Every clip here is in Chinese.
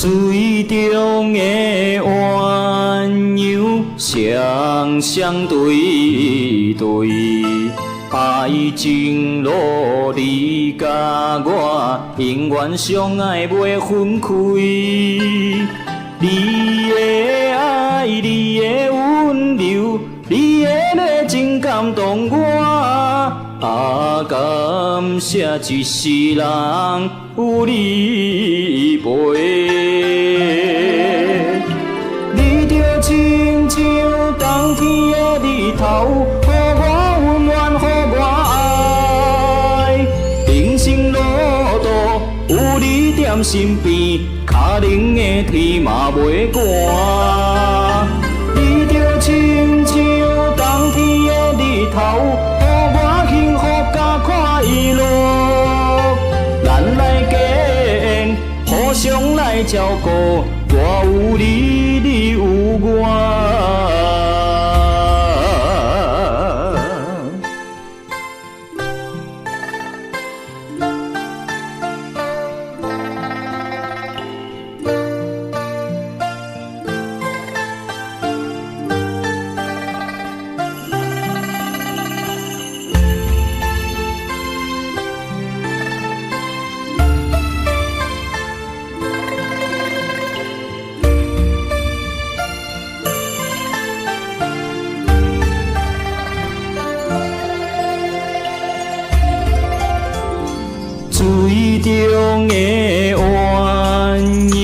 水中的鸳鸯双双对对，爱情路你甲我永远相爱袂分开。你的爱，你的温柔，你的热情感动我。感谢一世人有你陪。你就亲像冬天的日头，予我温暖，予我爱。人生路途有你踮身边，脚冷的天嘛袂寒。你就亲像冬天的日头，予我幸福甲快乐。咱来结缘，互相来照顾，我有你，你有我。水中的鸳鸯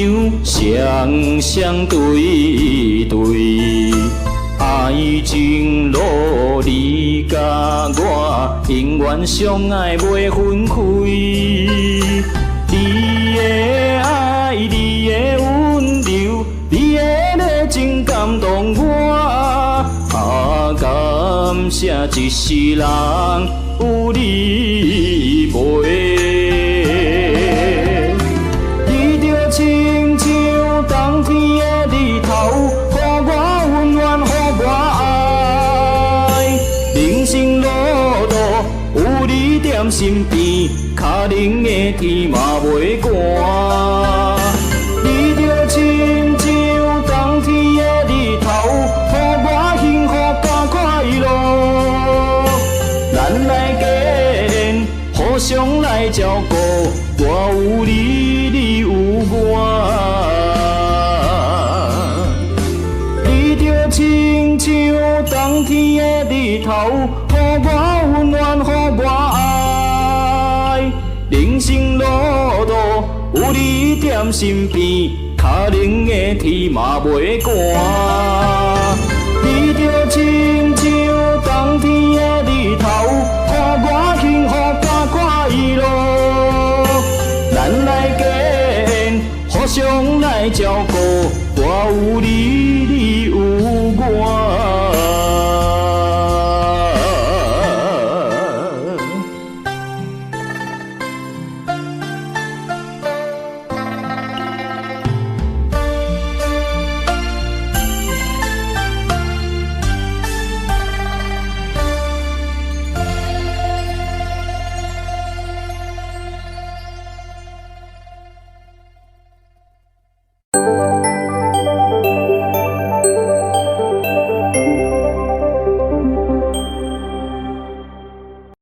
双双对对，爱情路你甲我永远相爱袂分开。你的爱，你的温柔，你的热情感动我。感谢一世人有你陪。亲像冬天的日头，予我温暖，予我爱。人生路途有你踮身边，脚冷的天嘛袂寒。你就亲像冬天的日头，予我幸福甲快乐。咱来结缘，互相来照顾，我有你，你有我。你就亲像冬天的日头，予我温暖，予我爱。人生路途有你踮身边，脚冷的天嘛袂寒。你就亲像冬天的日头，予我幸福甲快乐。咱来结缘，互相来照顾，我有你，你有我。